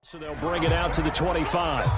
So they'll bring it out to the 25.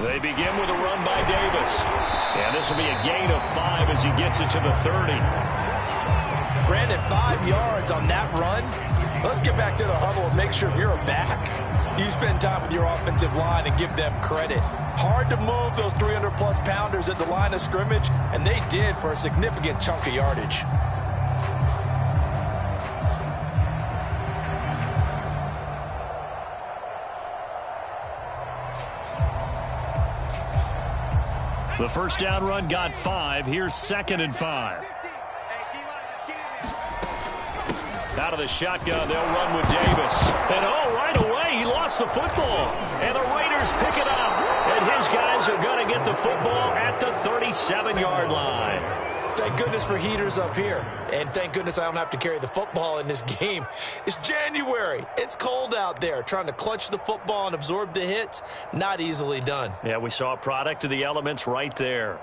They begin with a run by Davis. And this will be a gain of 5 as he gets it to the 30. Brandon, 5 yards on that run. Let's get back to the huddle and make sure if you're back, you spend time with your offensive line and give them credit. Hard to move those 300-plus pounders at the line of scrimmage, and they did for a significant chunk of yardage. The first down run got 5. Here's 2nd and 5. Out of the shotgun, they'll run with Davis. And right away, he lost the football. And the Raiders pick it up. And his guys are going to get the football at the 37-yard line. Thank goodness for heaters up here. And thank goodness I don't have to carry the football in this game. It's January. It's cold out there. Trying to clutch the football and absorb the hits, not easily done. Yeah, we saw a product of the elements right there.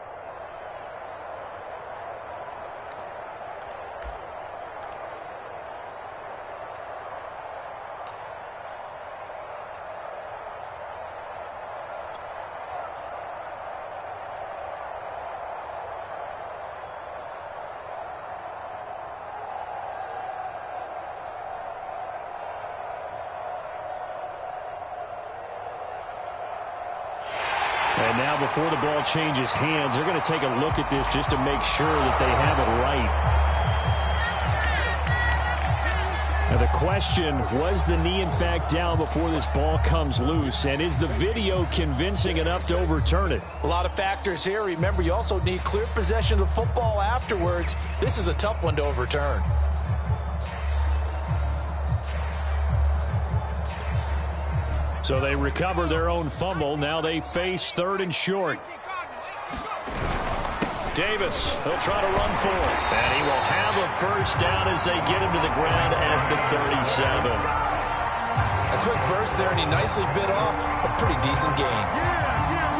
And now before the ball changes hands, they're going to take a look at this just to make sure that they have it right. Now the question, was the knee in fact down before this ball comes loose? And is the video convincing enough to overturn it? A lot of factors here. Remember, you also need clear possession of the football afterwards. This is a tough one to overturn. So they recover their own fumble. Now they face 3rd and short. Davis, he'll try to run for it. And he will have a first down as they get him to the ground at the 37. A quick burst there, and he nicely bit off a pretty decent gain.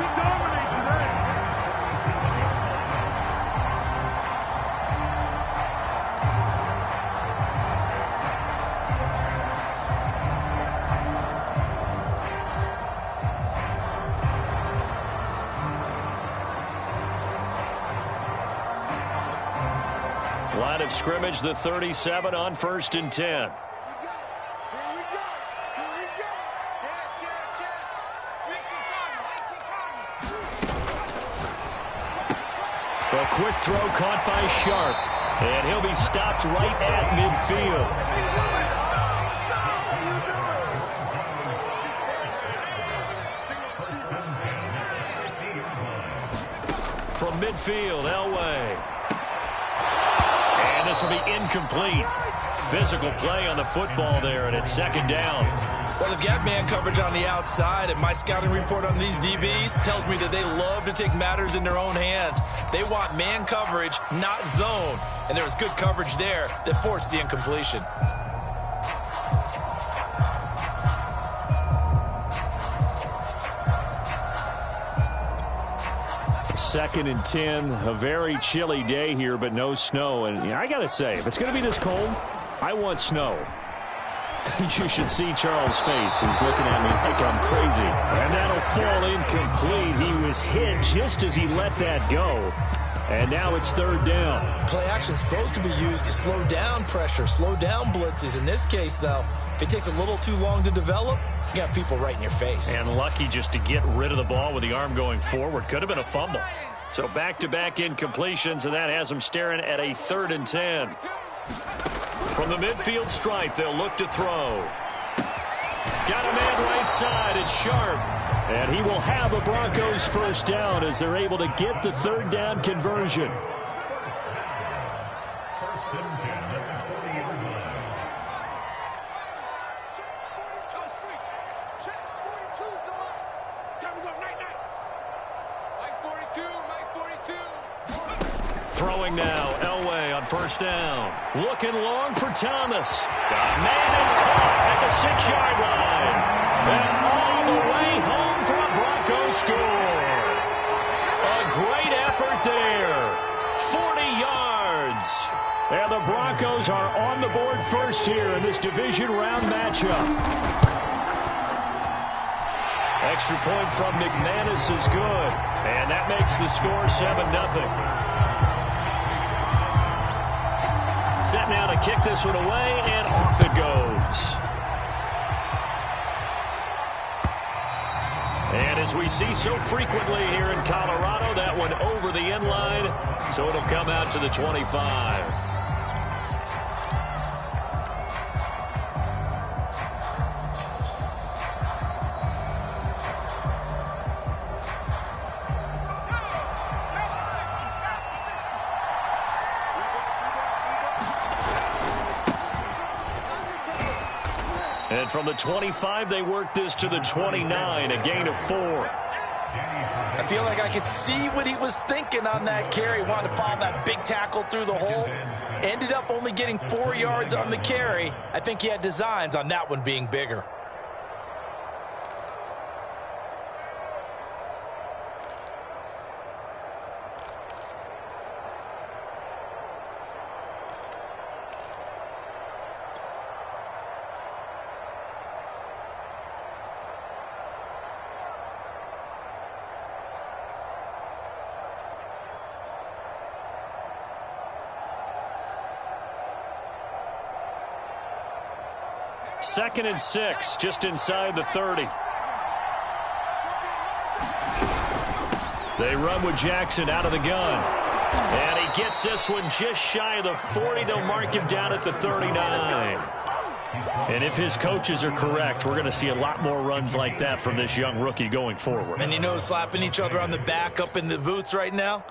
We dominate today. Line of scrimmage, the 37 on 1st and 10. A quick throw caught by Sharp. And he'll be stopped right at midfield. From midfield, Elway. And this will be incomplete. Physical play on the football there, and it's 2nd down. Well, they've got man coverage on the outside, and my scouting report on these DBs tells me that they love to take matters in their own hands. They want man coverage, not zone. And there was good coverage there that forced the incompletion. Second and 10, a very chilly day here, but no snow. And I got to say, if it's going to be this cold, I want snow. You should see Charles' face. He's looking at me like I'm crazy. And that'll fall incomplete. He was hit just as he let that go. And now it's 3rd down. Play action is supposed to be used to slow down pressure, slow down blitzes. In this case, though, if it takes a little too long to develop, you got people right in your face. And lucky just to get rid of the ball with the arm going forward. Could have been a fumble. So back-to-back incompletions, and that has them staring at a 3rd and 10. From the midfield stripe, they'll look to throw. Got a man right side. It's Sharp. And he will have a Broncos first down as they're able to get the 3rd down conversion. Throwing now, Elway on first down. Looking long for Thomas. Got a man, it's caught at the 6-yard line. And all the way home for a Broncos score. A great effort there. 40 yards. And the Broncos are on the board first here in this division round matchup. Extra point from McManus is good. And that makes the score 7-0. Set now to kick this one away, and off it goes. And as we see so frequently here in Colorado, that one over the end line, so it'll come out to the 25. And from the 25, they work this to the 29, a gain of 4. I feel like I could see what he was thinking on that carry. Wanted to follow that big tackle through the hole. Ended up only getting 4 yards on the carry. I think he had designs on that one being bigger. Second and 6, just inside the 30. They run with Jackson out of the gun. And he gets this one just shy of the 40. They'll mark him down at the 39. And if his coaches are correct, we're going to see a lot more runs like that from this young rookie going forward. And you know, slapping each other on the back up in the boots right now?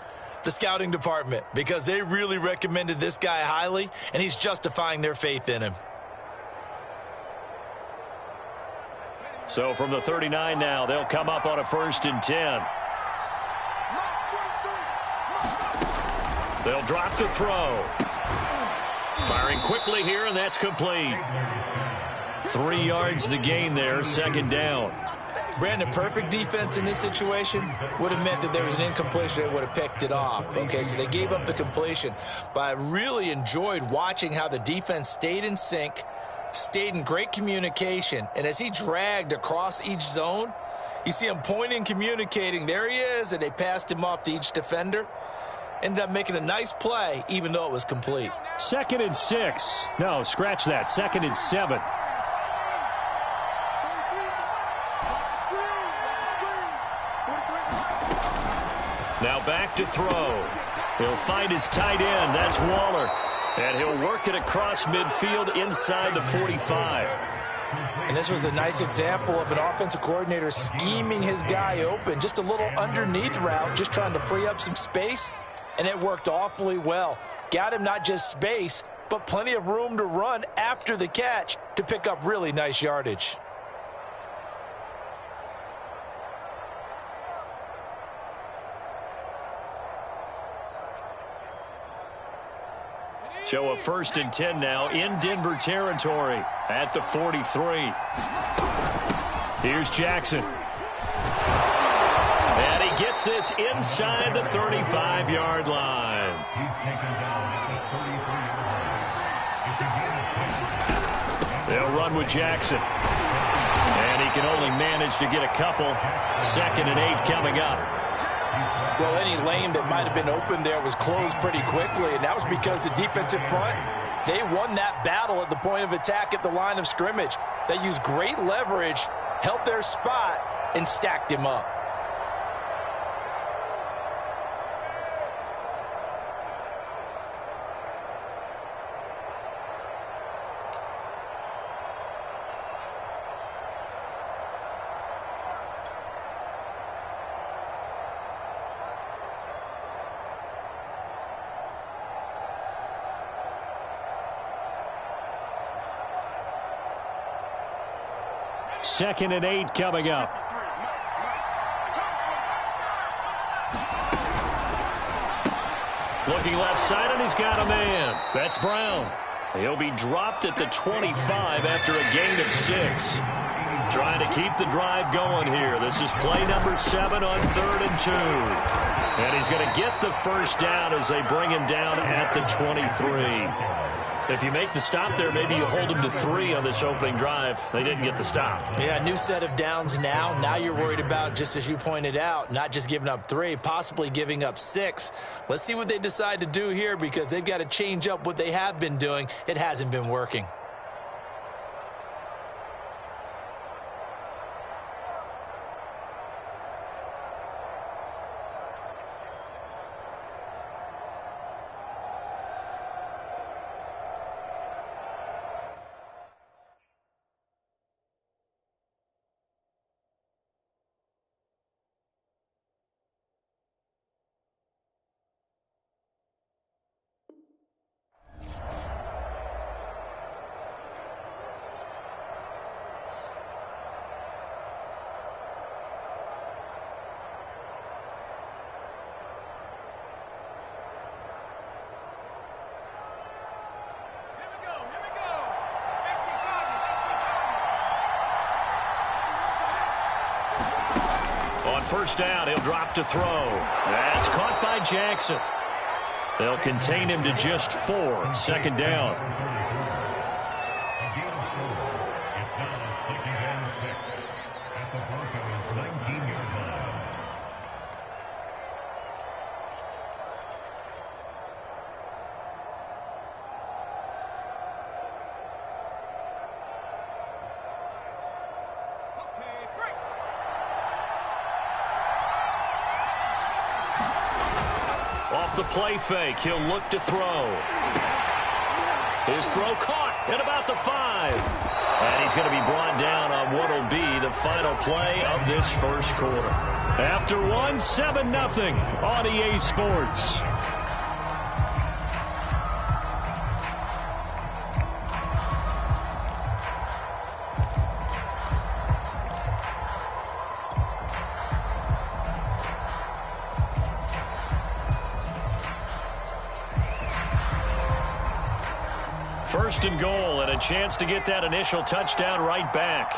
The scouting department, because they really recommended this guy highly, and he's justifying their faith in him. So from the 39 now, they'll come up on a 1st and 10. They'll drop the throw. Firing quickly here, and that's complete. 3 yards the gain there, 2nd down. Brandon, perfect defense in this situation would have meant that there was an incompletion. They would have picked it off. Okay, so they gave up the completion. But I really enjoyed watching how the defense stayed in sync, stayed in great communication, and as he dragged across each zone, you see him pointing, communicating, there he is, and they passed him off to each defender. Ended up making a nice play, even though it was complete. 2nd and 6. No, scratch that. 2nd and 7. Now back to throw. He'll find his tight end. That's Waller. And he'll work it across midfield inside the 45. And this was a nice example of an offensive coordinator scheming his guy open. Just a little underneath route, just trying to free up some space. And it worked awfully well. Got him not just space, but plenty of room to run after the catch to pick up really nice yardage. So a 1st and 10 now in Denver territory at the 43. Here's Jackson. And he gets this inside the 35-yard line. They'll run with Jackson. And he can only manage to get a couple. 2nd and 8 coming up. Well, any lane that might have been open there was closed pretty quickly, and that was because the defensive front, they won that battle at the point of attack at the line of scrimmage. They used great leverage, held their spot, and stacked him up. Second and 8 coming up. Looking left side, and he's got a man. That's Brown. He'll be dropped at the 25 after a gain of 6. Trying to keep the drive going here. This is play number 7 on 3rd and 2. And he's going to get the first down as they bring him down at the 23. If you make the stop there, maybe you hold him to 3 on this opening drive. They didn't get the stop. Yeah, new set of downs now. Now you're worried about, just as you pointed out, not just giving up 3, possibly giving up 6. Let's see what they decide to do here because they've got to change up what they have been doing. It hasn't been working. First down, he'll drop to throw. That's caught by Jackson. They'll contain him to just 4. Second down. Off the play fake, he'll look to throw. His throw caught at about the 5. And he's going to be brought down on what will be the final play of this first quarter. After 1, 7-0 on EA Sports. First and goal, and a chance to get that initial touchdown right back.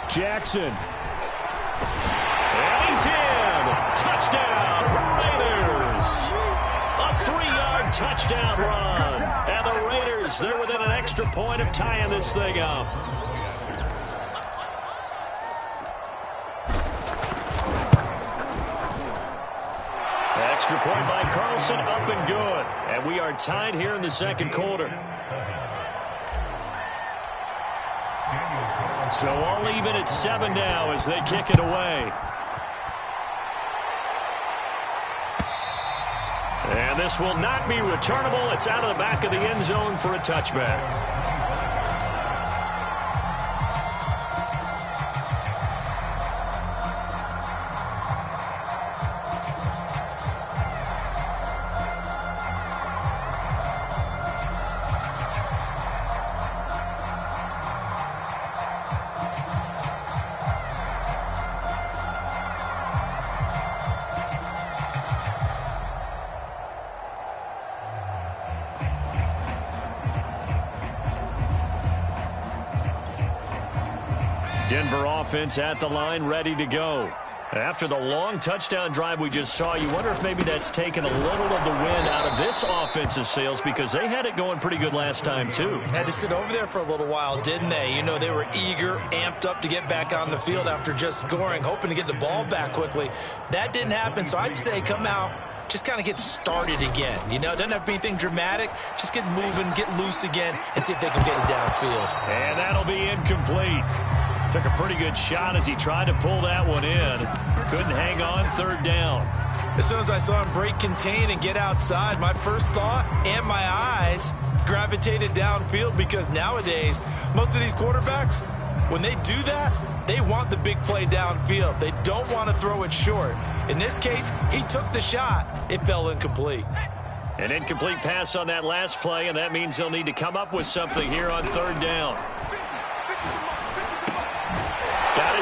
Jackson. And he's in. Touchdown, Raiders. A 3-yard touchdown run. And the Raiders, they're within an extra point of tying this thing up. Extra point by Carlson, up and good. And we are tied here in the second quarter. So all even at 7 now as they kick it away. And this will not be returnable. It's out of the back of the end zone for a touchback. Denver offense at the line, ready to go. After the long touchdown drive we just saw, you wonder if maybe that's taken a little of the wind out of this offensive sails because they had it going pretty good last time, too. Had to sit over there for a little while, didn't they? You know, they were eager, amped up to get back on the field after just scoring, hoping to get the ball back quickly. That didn't happen, so I'd say come out, just kind of get started again. You know, doesn't have to be anything dramatic. Just get moving, get loose again, and see if they can get it downfield. And that'll be incomplete. Took a pretty good shot as he tried to pull that one in. Couldn't hang on, third down. As soon as I saw him break contain and get outside, my first thought and my eyes gravitated downfield because nowadays, most of these quarterbacks, when they do that, they want the big play downfield. They don't want to throw it short. In this case, he took the shot. It fell incomplete. An incomplete pass on that last play, and that means they'll need to come up with something here on third down. Got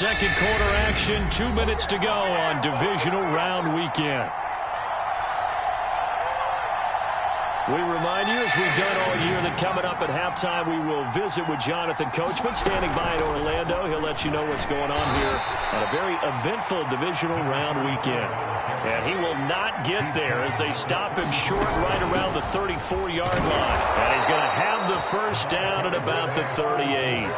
second quarter action. 2 minutes to go on divisional round weekend. We remind you, as we've done all year, that coming up at halftime, we will visit with Jonathan Coachman, standing by in Orlando. He'll let you know what's going on here on a very eventful divisional round weekend. And he will not get there as they stop him short right around the 34-yard line. And he's going to have the first down at about the 38.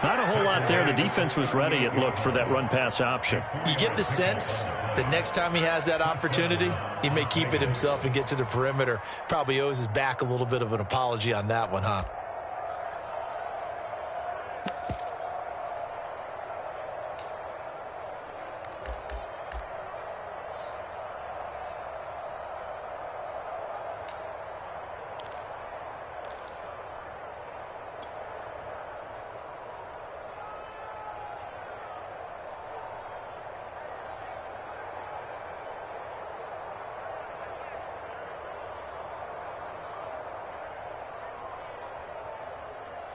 Not a whole lot there. The defense was ready, it looked, for that run-pass option. You get the sense that next time he has that opportunity, he may keep it himself and get to the perimeter. Probably owes his back a little bit of an apology on that one, huh?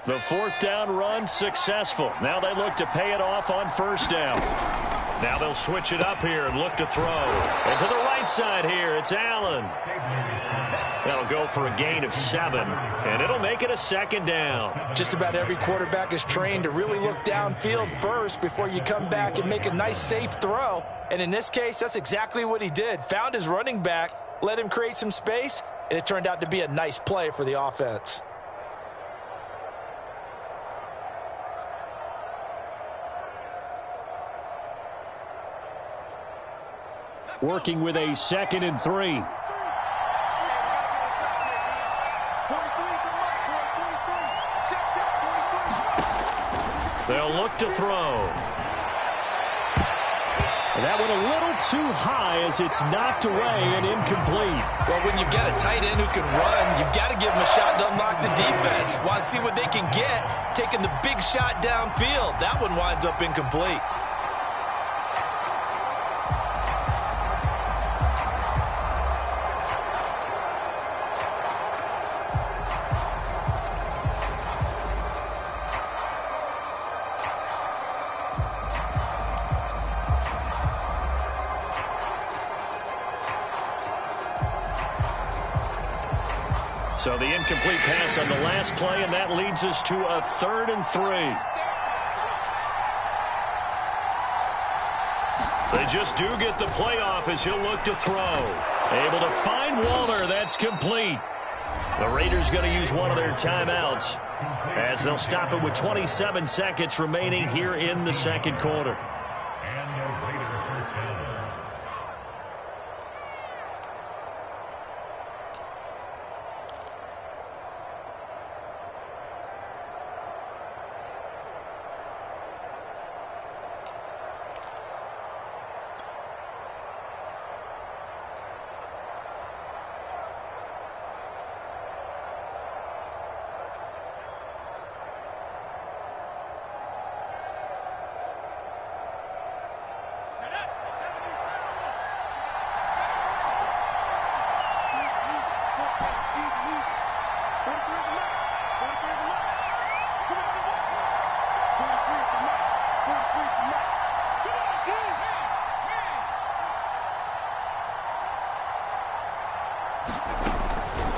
The fourth down run successful. Now they look to pay it off on first down. Now they'll switch it up here and look to throw. And to the right side here, it's Allen. That'll go for a gain of 7, and it'll make it a second down. Just about every quarterback is trained to really look downfield first before you come back and make a nice, safe throw. And in this case, that's exactly what he did. Found his running back, let him create some space, and it turned out to be a nice play for the offense. Working with a 2nd and 3. They'll look to throw. And that went a little too high as it's knocked away and incomplete. Well, when you've got a tight end who can run, you've got to give him a shot to unlock the defense. Want to see what they can get, taking the big shot downfield. That one winds up incomplete. So the incomplete pass on the last play, and that leads us to a 3rd and 3. They just do get the playoff as he'll look to throw. Able to find Waller. That's complete. The Raiders going to use one of their timeouts as they'll stop it with 27 seconds remaining here in the second quarter. And the Raiders first down.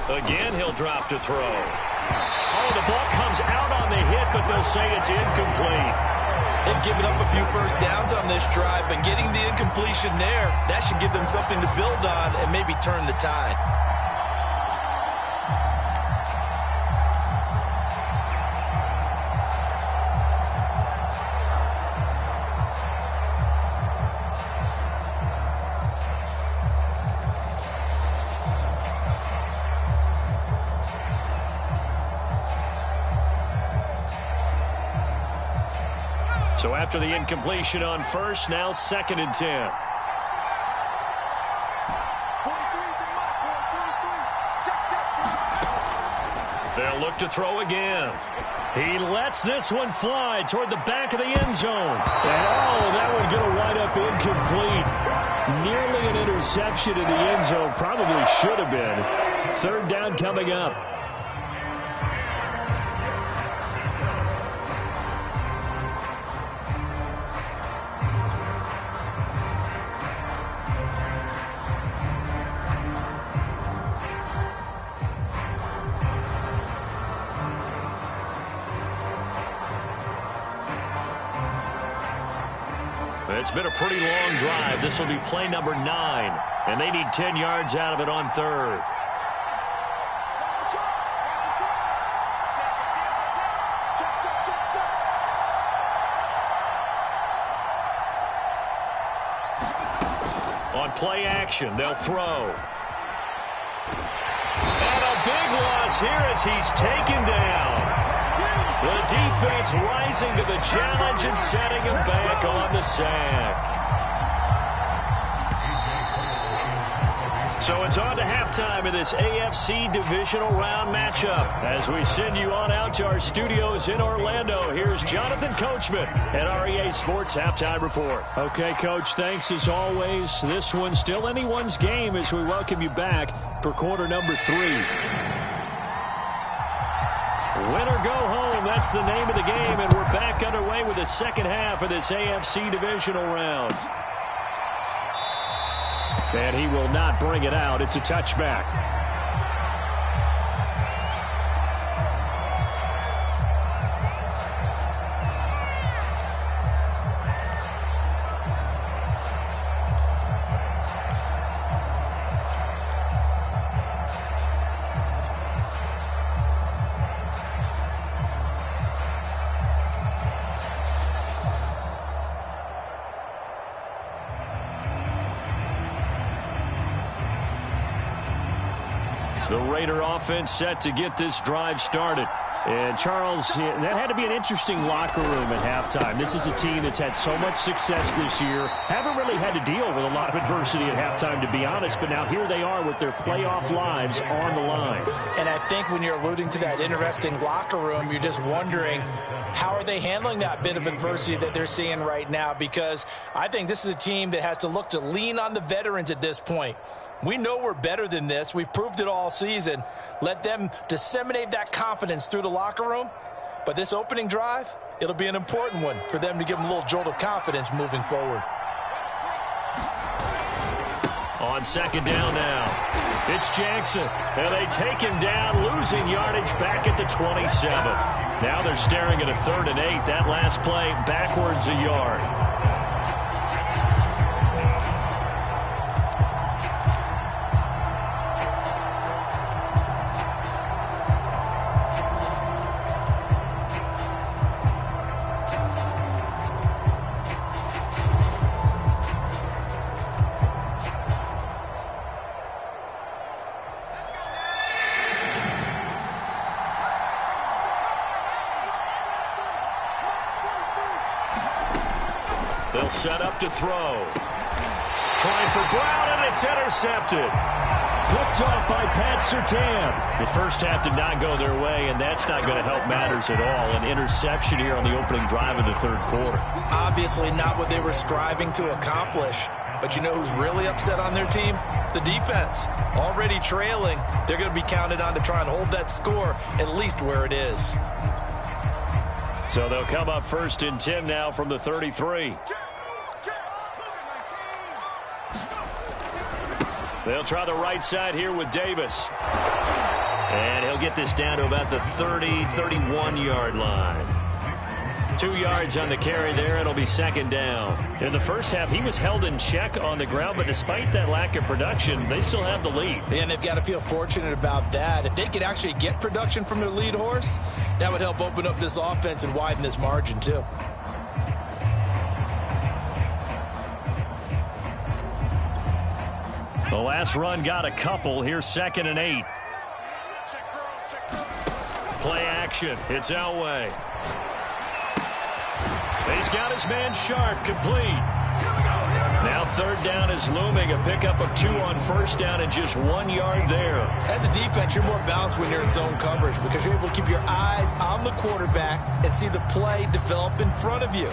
Again, he'll drop to throw. Oh, the ball comes out on the hit, but they'll say it's incomplete. They've given up a few first downs on this drive, but getting the incompletion there, that should give them something to build on and maybe turn the tide. So after the incompletion on first, now 2nd and 10. They'll look to throw again. He lets this one fly toward the back of the end zone. And oh, that one going to wind up incomplete. Nearly an interception in the end zone. Probably should have been. 3rd down coming up. It's been a pretty long drive. This will be play number 9, and they need 10 yards out of it on third. On play action, they'll throw. And a big loss here as he's taken down. The defense rising to the challenge and setting him back on the sack. So it's on to halftime of this AFC divisional round matchup. As we send you on out to our studios in Orlando, here's Jonathan Coachman at REA Sports Halftime Report. Okay, Coach, thanks as always. This one's still anyone's game as we welcome you back for quarter number 3. Win or go home, that's the name of the game, and we're back underway with the second half of this AFC divisional round. And he will not bring it out. It's a touchback. The Raider offense set to get this drive started. And, Charles, that had to be an interesting locker room at halftime. This is a team that's had so much success this year. Haven't really had to deal with a lot of adversity at halftime, to be honest. But now here they are with their playoff lives on the line. And I think when you're alluding to that interesting locker room, you're just wondering, how are they handling that bit of adversity that they're seeing right now? Because I think this is a team that has to look to lean on the veterans at this point. We know we're better than this. We've proved it all season. Let them disseminate that confidence through the locker room. But this opening drive, it'll be an important one for them to give them a little jolt of confidence moving forward. On second down now, it's Jackson. And they take him down, losing yardage back at the 27. Now they're staring at a 3rd and 8. That last play backwards a yard. They'll set up to throw. Trying for Brown, and it's intercepted. Picked off by Pat Surtain. The first half did not go their way, and that's not going to help matters at all. An interception here on the opening drive of the third quarter. Obviously not what they were striving to accomplish. But you know who's really upset on their team? The defense. Already trailing. They're going to be counted on to try and hold that score at least where it is. So they'll come up 1st and 10 now from the 33. They'll try the right side here with Davis. And he'll get this down to about the 30, 31-yard line. 2 yards on the carry there. It'll be second down. In the first half, he was held in check on the ground, but despite that lack of production, they still have the lead. And they've got to feel fortunate about that. If they could actually get production from their lead horse, that would help open up this offense and widen this margin, too. The last run got a couple. Here's 2nd and 8. Play action. It's Elway. He's got his man Sharp, complete. Now 3rd down is looming. A pickup of 2 on 1st down and just 1 yard there. As a defense, you're more balanced when you're in zone coverage because you're able to keep your eyes on the quarterback and see the play develop in front of you.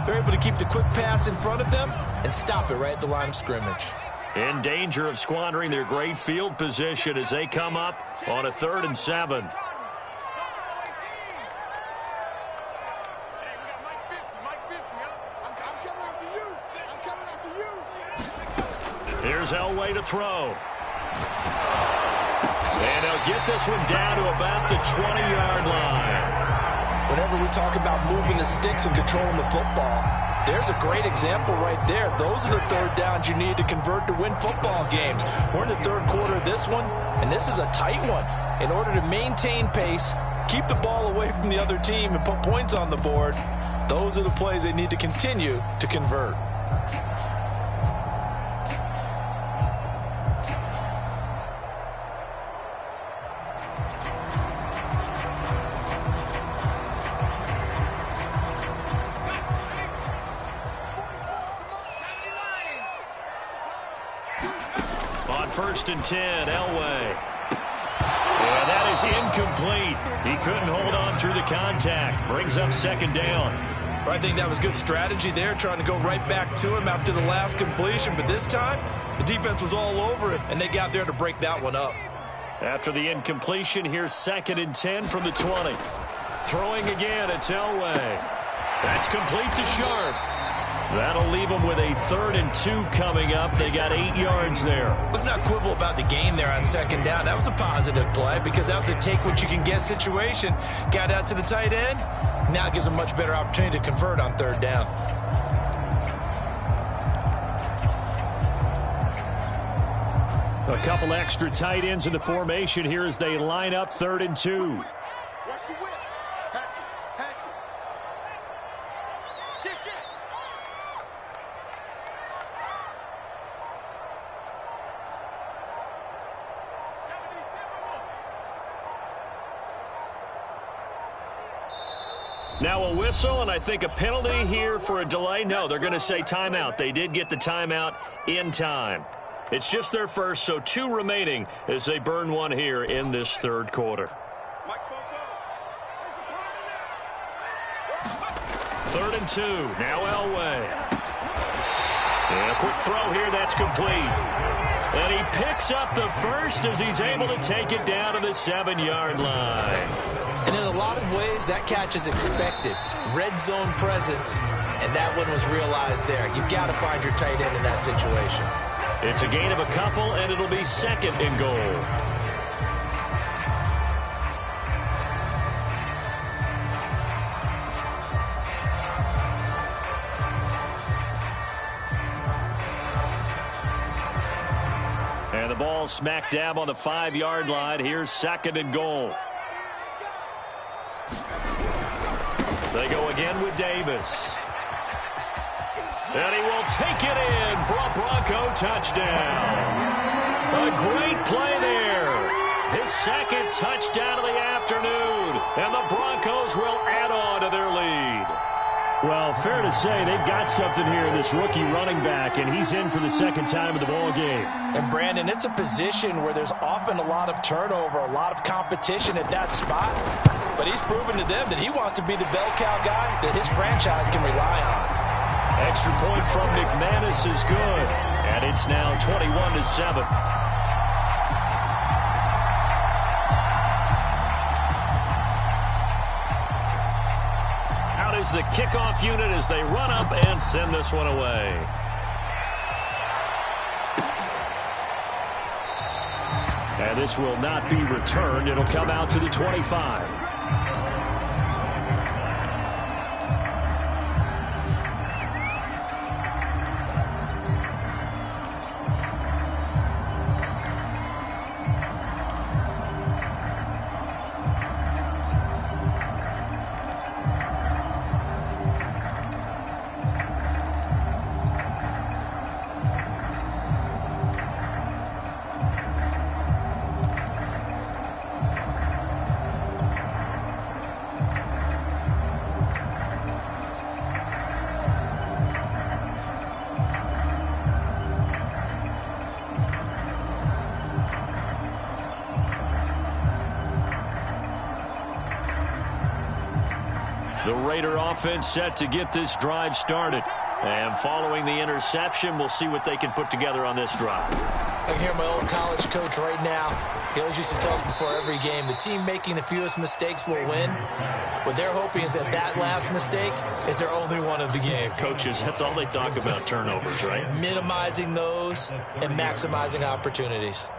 They're able to keep the quick pass in front of them and stop it right at the line of scrimmage. In danger of squandering their great field position as they come up on a 3rd and 7. Here's Elway to throw. And they'll get this one down to about the 20-yard line. Whenever we talk about moving the sticks and controlling the football, There's a great example right there. Those are the third downs you need to convert to win football games. We're in the third quarter of this one, and this is a tight one. In order to maintain pace, keep the ball away from the other team, and put points on the board, those are the plays they need to continue to convert. On 1st and 10, Elway. Yeah, that is incomplete. He couldn't hold on through the contact. Brings up 2nd down. I think that was good strategy there, trying to go right back to him after the last completion. But this time, the defense was all over him, and they got there to break that one up. After the incompletion, here's 2nd and 10 from the 20. Throwing again, it's Elway. That's complete to Sharp. That'll leave them with a 3rd and 2 coming up. They got 8 yards there. Let's not quibble about the gain there on 2nd down. That was a positive play because that was a take-what-you-can-get situation. Got out to the tight end. Now it gives them a much better opportunity to convert on 3rd down. A couple extra tight ends in the formation here as they line up 3rd and 2. Watch the whip. Patch it. Patch it. Shit, shit. Now a whistle, and I think a penalty here for a delay. No, they're going to say timeout. They did get the timeout in time. It's just their first, so 2 remaining as they burn one here in this 3rd quarter. 3rd and 2. Now Elway. And a quick throw here. That's complete. And he picks up the first as he's able to take it down to the 7-yard line. And in a lot of ways, that catch is expected. Red zone presence, and that one was realized there. You've got to find your tight end in that situation. It's a gain of a couple, and it'll be 2nd and goal. And the ball smack dab on the 5-yard line. Here's 2nd and goal. They go again with Davis. And he will take it in for a Bronco touchdown. A great play there. His 2nd touchdown of the afternoon. And the Broncos will add on to their lead. Well, fair to say they've got something here in this rookie running back, and he's in for the 2nd time of the ball game. And, Brandon, it's a position where there's often a lot of turnover, a lot of competition at that spot. But he's proven to them that he wants to be the bell cow guy that his franchise can rely on. Extra point from McManus is good. And it's now 21-7. Out is the kickoff unit as they run up and send this one away. And this will not be returned. It'll come out to the 25. The Raider offense set to get this drive started. And following the interception, we'll see what they can put together on this drive. I can hear my old college coach right now. He always used to tell us before every game, the team making the fewest mistakes will win. What they're hoping is that that last mistake is their only one of the game. Coaches, that's all they talk about, turnovers, right? Minimizing those and maximizing opportunities.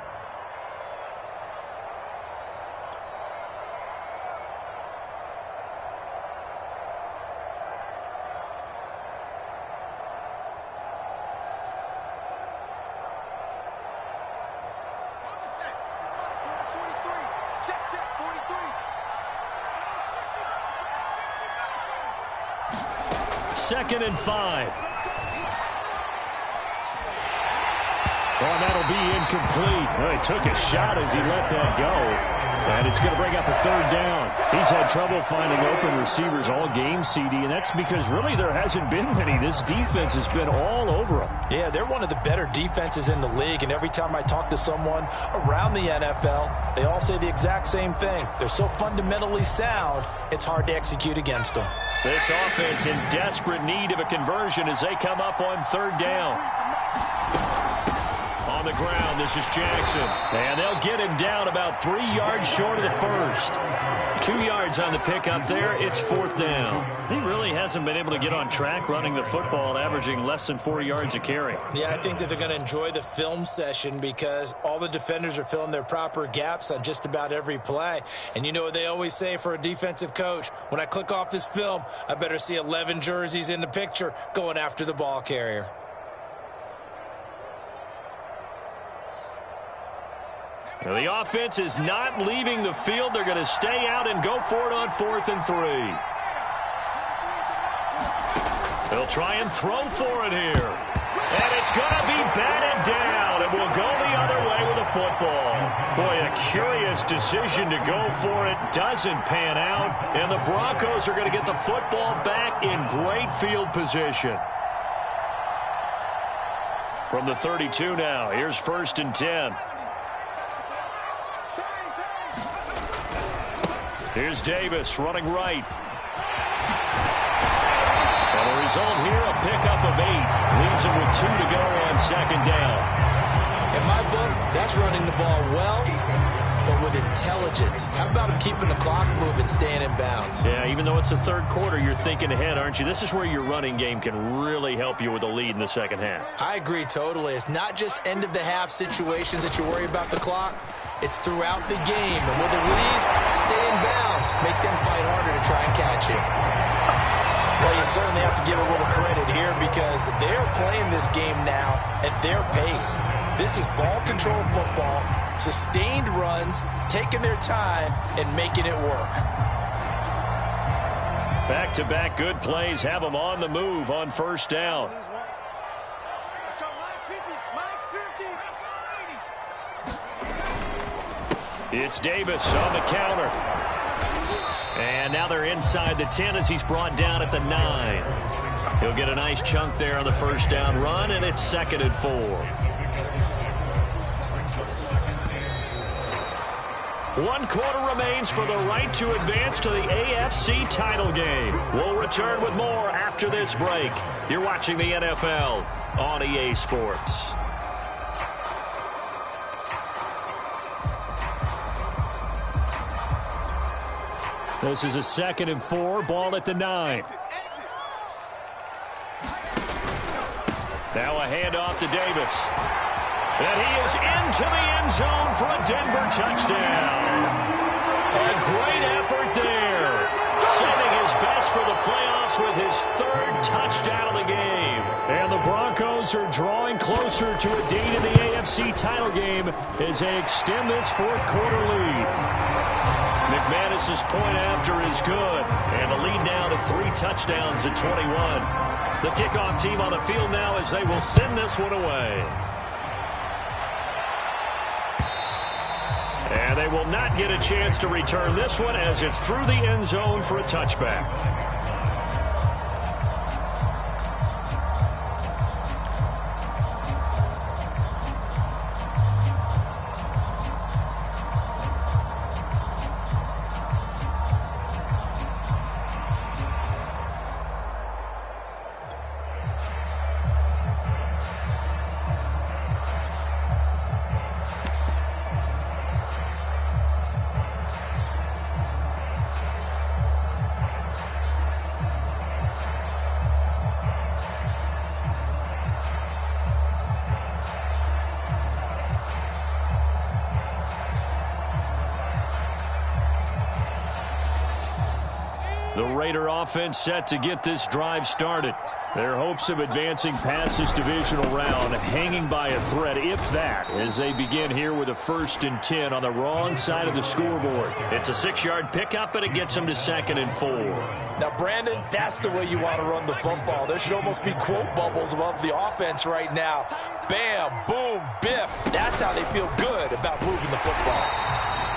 Check, check, 43. 2nd and 5. Well, that'll be incomplete. Well, he took a shot as he let that go. And it's going to bring up a 3rd down. He's had trouble finding open receivers all game, CD, and that's because really there hasn't been many. This defense has been all over them. Yeah, they're one of the better defenses in the league, and every time I talk to someone around the NFL, they all say the exact same thing. They're so fundamentally sound, it's hard to execute against them. This offense in desperate need of a conversion as they come up on 3rd down. On the ground, this is Jackson. And they'll get him down about 3 yards short of the first. 2 yards on the pickup there. It's 4th down. He really hasn't been able to get on track running the football, averaging less than 4 yards a carry. Yeah, I think that they're going to enjoy the film session because all the defenders are filling their proper gaps on just about every play. And you know what they always say for a defensive coach? When I click off this film, I better see 11 jerseys in the picture going after the ball carrier. Well, the offense is not leaving the field. They're going to stay out and go for it on 4th and 3. They'll try and throw for it here. And it's going to be batted down. It will go the other way with the football. Boy, a curious decision to go for it. Doesn't pan out. And the Broncos are going to get the football back in great field position. From the 32 now, here's 1st and 10. Here's Davis running right. And the result here, a pickup of 8. Leaves him with 2 to go on 2nd down. In my book, that's running the ball well, but with intelligence. How about him keeping the clock moving, staying in bounds? Yeah, even though it's the 3rd quarter, you're thinking ahead, aren't you? This is where your running game can really help you with a lead in the 2nd half. I agree totally. It's not just end-of-the-half situations that you worry about the clock. It's throughout the game. And with a lead, stay in bounds. Make them fight harder to try and catch it. Well, you certainly have to give a little credit here because they're playing this game now at their pace. This is ball control football, sustained runs, taking their time, and making it work. Back-to-back good plays have them on the move on 1st down. Let's go, Mike 50, Mike 50. It's Davis on the counter. And now they're inside the 10 as he's brought down at the 9. He'll get a nice chunk there on the 1st down run, and it's 2nd and 4. 1 quarter remains for the right to advance to the AFC title game. We'll return with more after this break. You're watching the NFL on EA Sports. This is a 2nd and 4, ball at the 9. Now a handoff to Davis. And he is into the end zone for a Denver touchdown. A great effort there. Sending his best for the playoffs with his 3rd touchdown of the game. And the Broncos are drawing closer to a date in the AFC title game as they extend this 4th quarter lead. McManus's point after is good. And the lead now to 3 touchdowns at 21. The kickoff team on the field now as they will send this one away. And they will not get a chance to return this one as it's through the end zone for a touchback. The Raider offense set to get this drive started. Their hopes of advancing past this divisional round hanging by a thread, if that, as they begin here with a 1st and 10 on the wrong side of the scoreboard. It's a 6-yard pickup, and it gets them to 2nd and 4. Now, Brandon, that's the way you want to run the football. There should almost be quote bubbles above the offense right now. Bam, boom, biff. That's how they feel good about moving the football.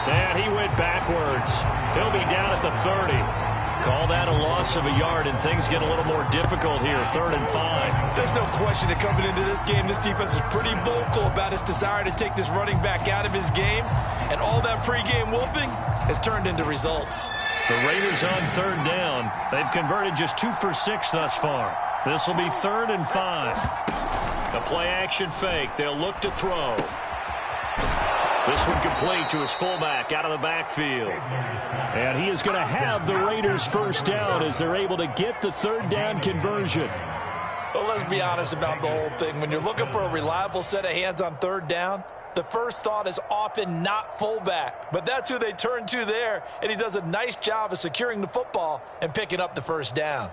And he went backwards. He'll be down at the 30. Call that a loss of a yard, and things get a little more difficult here, 3rd and 5. There's no question that coming into this game, this defense was pretty vocal about its desire to take this running back out of his game, and all that pregame wolfing has turned into results. The Raiders on 3rd down. They've converted just 2 for 6 thus far. This will be 3rd and 5. A play-action fake. They'll look to throw. This one complete to his fullback out of the backfield. And he is going to have the Raiders' 1st down as they're able to get the 3rd down conversion. Well, let's be honest about the whole thing. When you're looking for a reliable set of hands on 3rd down, the first thought is often not fullback. But that's who they turn to there, and he does a nice job of securing the football and picking up the 1st down.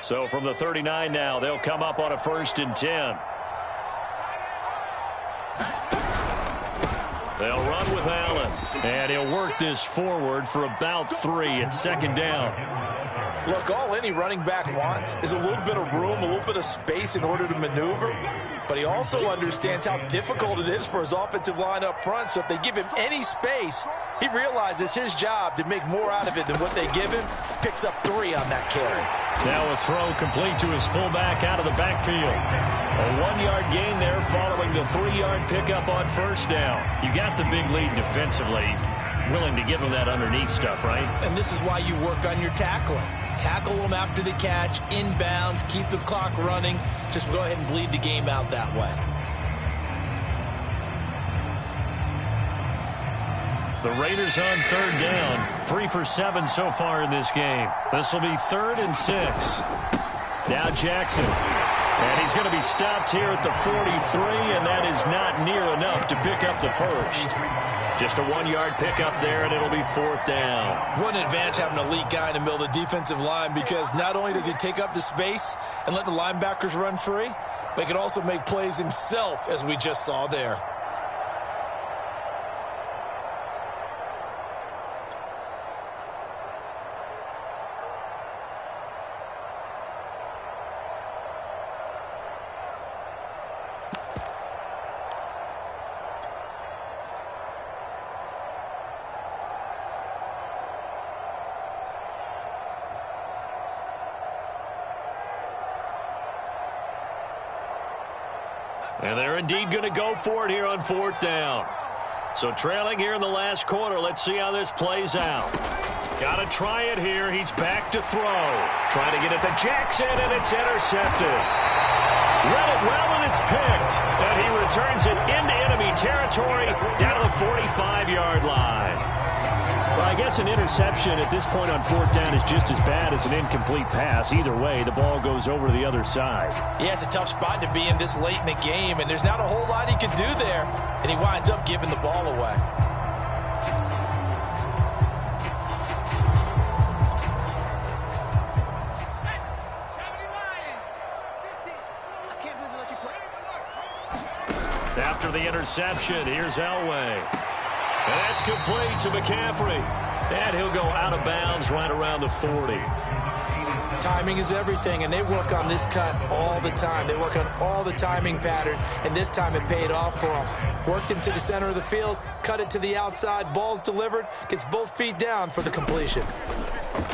So from the 39 now, they'll come up on a 1st and 10. They'll run with Allen, and he'll work this forward for about 3 at 2nd down. Look, all any running back wants is a little bit of room, a little bit of space in order to maneuver. But he also understands how difficult it is for his offensive line up front. So if they give him any space, he realizes his job to make more out of it than what they give him. Picks up 3 on that carry. Now a throw complete to his fullback out of the backfield. A 1-yard gain there following the 3-yard pickup on 1st down. You got the big lead defensively. Willing to give him that underneath stuff, right? And this is why you work on your tackling. Tackle them after the catch, inbounds, keep the clock running. Just go ahead and bleed the game out that way. The Raiders on 3rd down. 3 for 7 so far in this game. This will be 3rd and 6. Now Jackson. And he's going to be stopped here at the 43, and that is not near enough to pick up the 1st. Just a 1-yard pickup there, and it'll be 4th down. What an advantage having an elite guy in the middle of the defensive line, because not only does he take up the space and let the linebackers run free, but he can also make plays himself, as we just saw there. And they're indeed going to go for it here on 4th down. So trailing here in the last quarter. Let's see how this plays out. Got to try it here. He's back to throw. Trying to get it to Jackson, and it's intercepted. Read it well, and it's picked. And he returns it into enemy territory down to the 45-yard line. Well, I guess an interception at this point on 4th down is just as bad as an incomplete pass. Either way, the ball goes over to the other side. Yeah, it's a tough spot to be in this late in the game, and there's not a whole lot he can do there, and he winds up giving the ball away. After the interception, here's Elway. And that's complete to McCaffrey. And he'll go out of bounds right around the 40. Timing is everything, and they work on this cut all the time. They work on all the timing patterns, and this time it paid off for them. Worked him to the center of the field, cut it to the outside, ball's delivered, gets both feet down for the completion.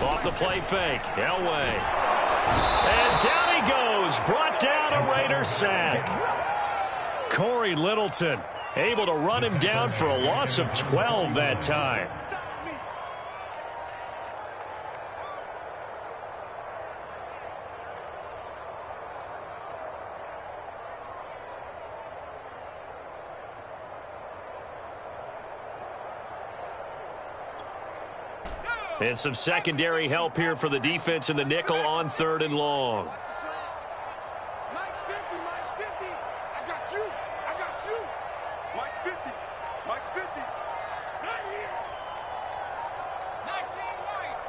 Off the play fake, Elway. And down he goes, brought down a Raider sack. Corey Littleton able to run him down for a loss of 12 that time. And some secondary help here for the defense in the nickel on 3rd and long. Mike's 50, Mike's 50. I got you. I got you. Mike's 50. Mike's 50. Not here. 19 right.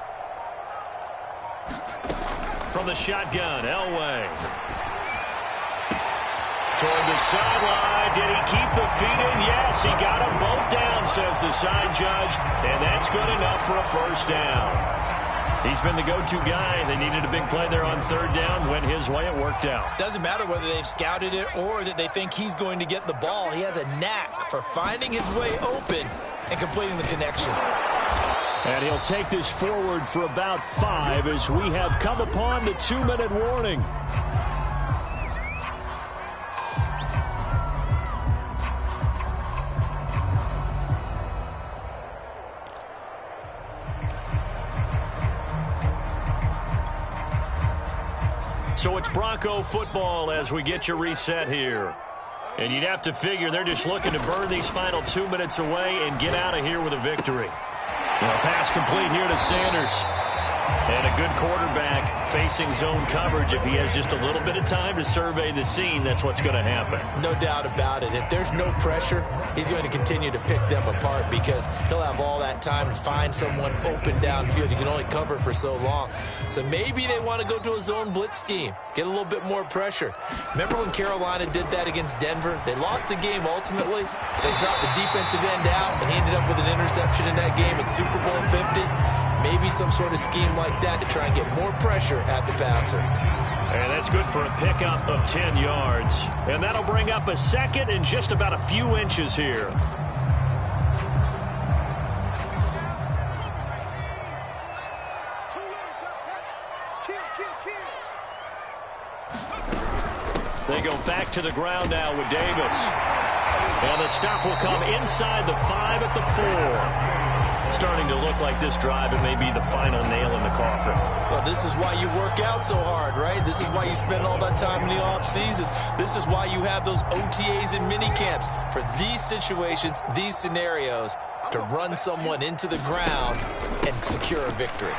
from the shotgun, Elway. Toward the sideline. Did he keep the feet in? Yes, he got them both down, says the side judge. And that's good enough for a first down. He's been the go-to guy. They needed a big play there on third down. Went his way. It worked out. Doesn't matter whether they've scouted it or that they think he's going to get the ball. He has a knack for finding his way open and completing the connection. And he'll take this forward for about 5 as we have come upon the 2-minute warning. So it's Bronco football as we get you reset here. And you'd have to figure they're just looking to burn these final 2 minutes away and get out of here with a victory. Well, pass complete here to Sanders. And a good quarterback facing zone coverage. If he has just a little bit of time to survey the scene, that's what's going to happen. No doubt about it. If there's no pressure, he's going to continue to pick them apart because he'll have all that time to find someone open downfield. You can only cover for so long. So maybe they want to go to a zone blitz scheme, get a little bit more pressure. Remember when Carolina did that against Denver? They lost the game ultimately. They dropped the defensive end out, and he ended up with an interception in that game in Super Bowl 50. Maybe some sort of scheme like that to try and get more pressure at the passer. And that's good for a pickup of 10 yards. And that'll bring up a second and just about a few inches here. They go back to the ground now with Davis. And the stop will come inside the 5 at the 4. Starting to look like this drive, it may be the final nail in the coffin. Well, this is why you work out so hard, right? This is why you spend all that time in the offseason. This is why you have those OTAs and mini camps for these situations, these scenarios, to run someone into the ground and secure a victory.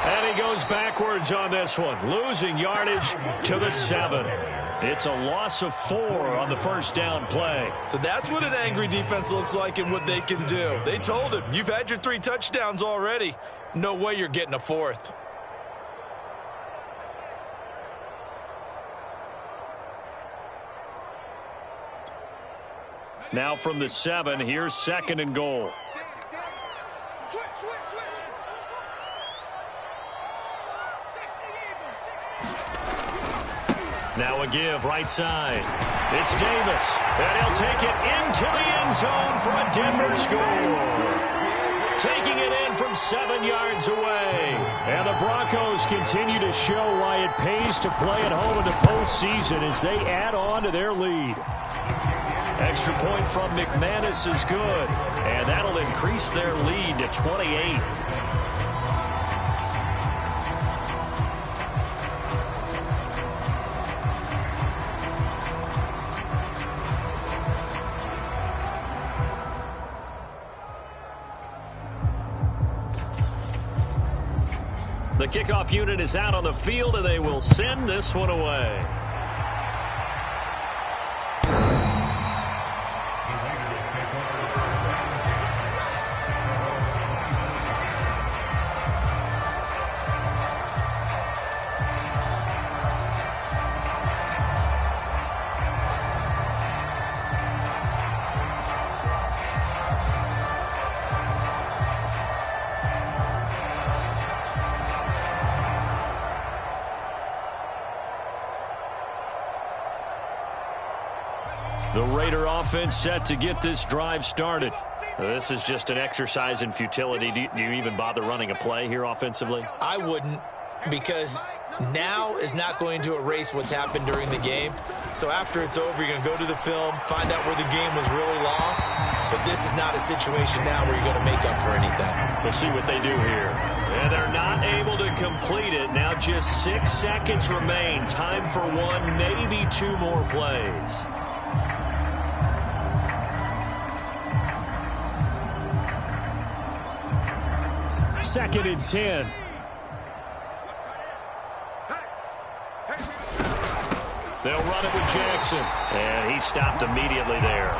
And he goes backwards on this one, losing yardage to the 7. It's a loss of 4 on the first down play. So that's what an angry defense looks like and what they can do. They told him, you've had your 3 touchdowns already. No way you're getting a 4th. Now from the 7, here's 2nd and goal. Now a give right side. It's Davis. And he'll take it into the end zone for a Denver score. Taking it in from 7 yards away. And the Broncos continue to show why it pays to play at home in the postseason as they add on to their lead. Extra point from McManus is good. And that'll increase their lead to 28. The kickoff unit is out on the field, and they will send this one away. The Raider offense set to get this drive started. This is just an exercise in futility. Do you even bother running a play here offensively? I wouldn't, because now is not going to erase what's happened during the game. So after it's over, you're going to go to the film, find out where the game was really lost. But this is not a situation now where you're going to make up for anything. We'll see what they do here. And they're not able to complete it. Now just 6 seconds remain. Time for 1, maybe 2 more plays. Second and 10. They'll run it with Jackson. And he stopped immediately there.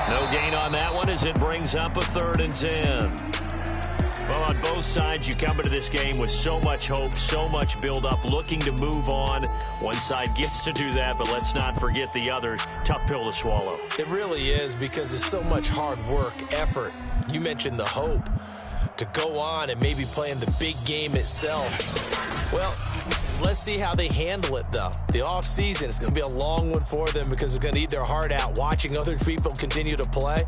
No gain on that one as it brings up a 3rd and 10. Well, on both sides, you come into this game with so much hope, so much build-up, looking to move on. One side gets to do that, but let's not forget the others. Tough pill to swallow. It really is, because there's so much hard work, effort. You mentioned the hope to go on and maybe play in the big game itself. Well, let's see how they handle it, though. The offseason is going to be a long one for them because it's going to eat their heart out watching other people continue to play.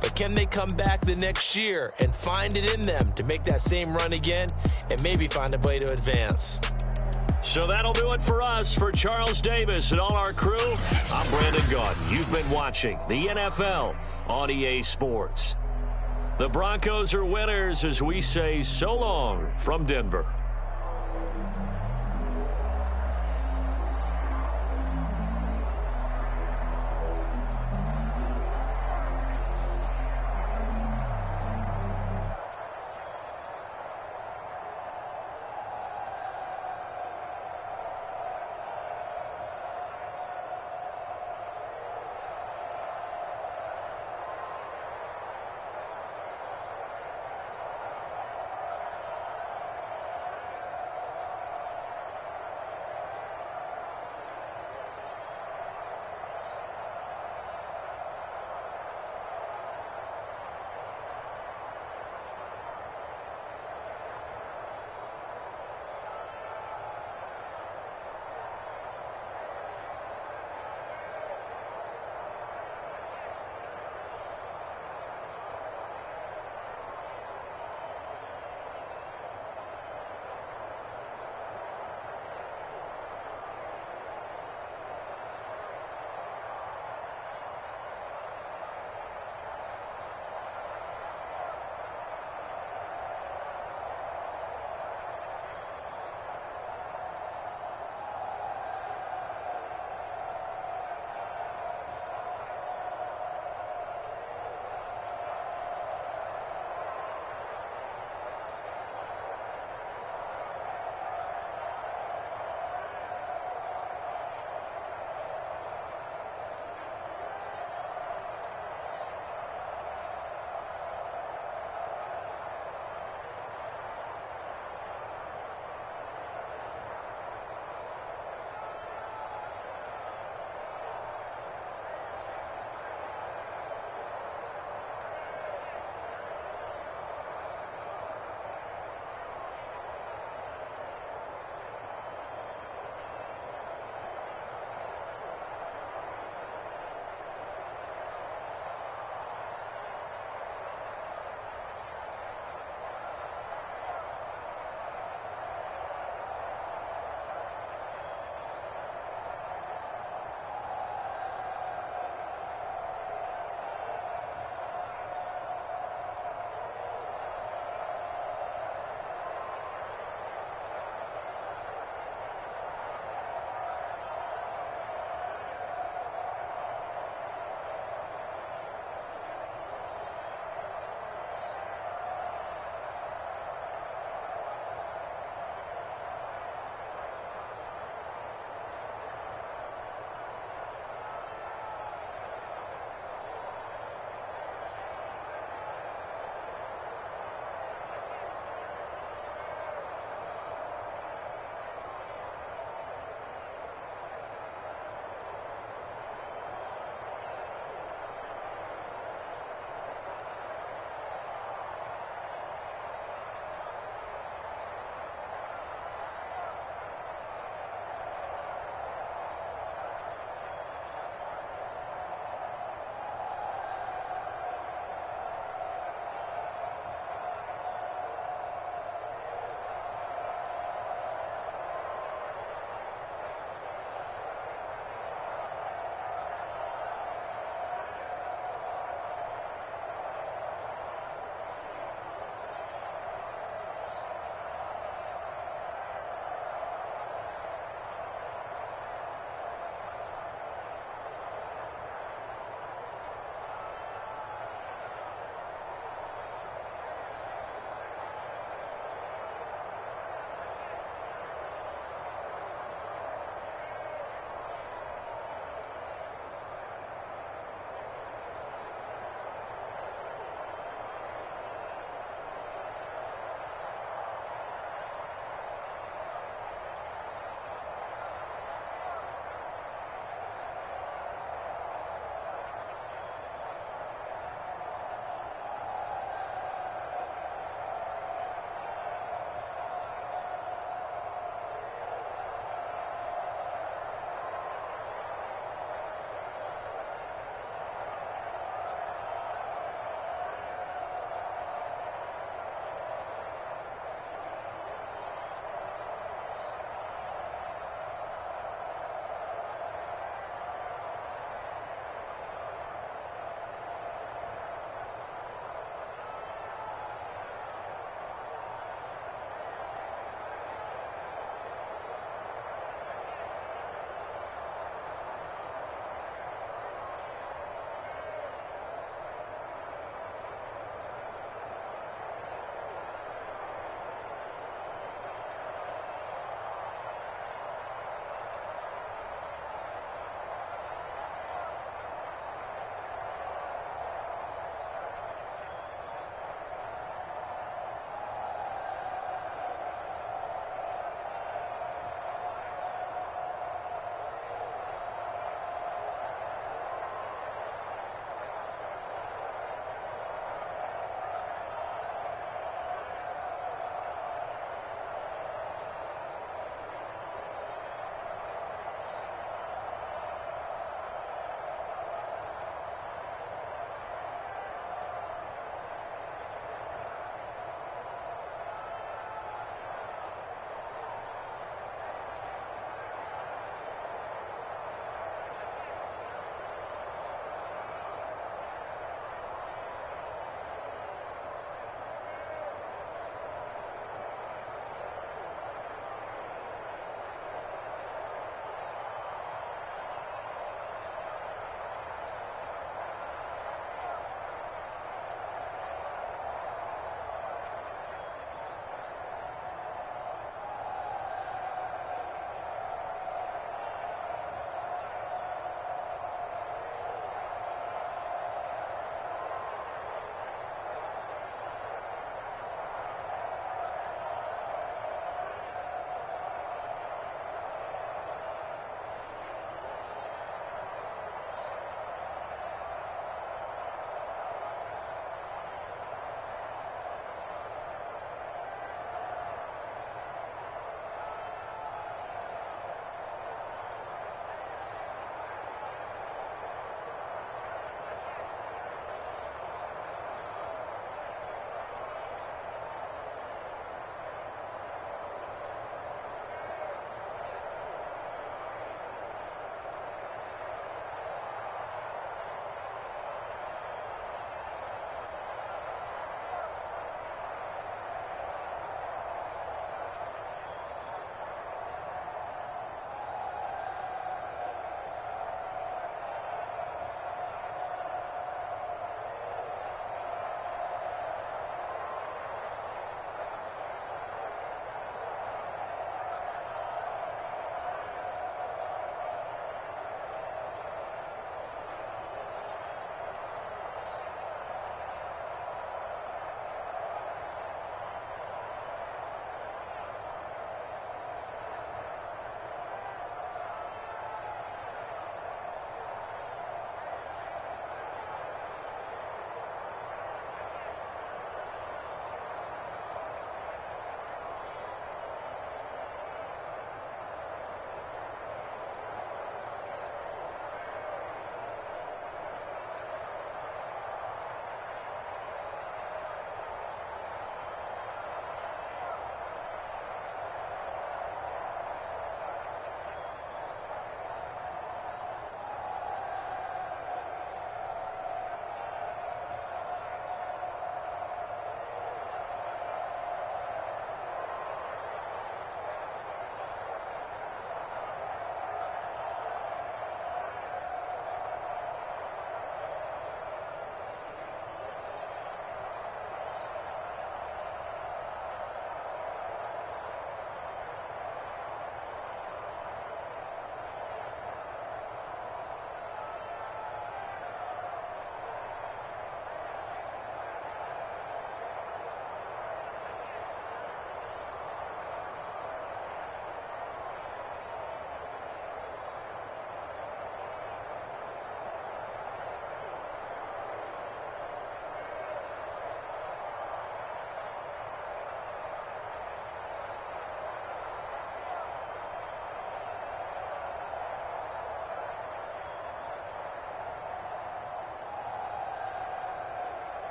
But can they come back the next year and find it in them to make that same run again and maybe find a way to advance? So that'll do it for us. For Charles Davis and all our crew, I'm Brandon Gaudin. You've been watching the NFL on EA Sports. The Broncos are winners as we say so long from Denver.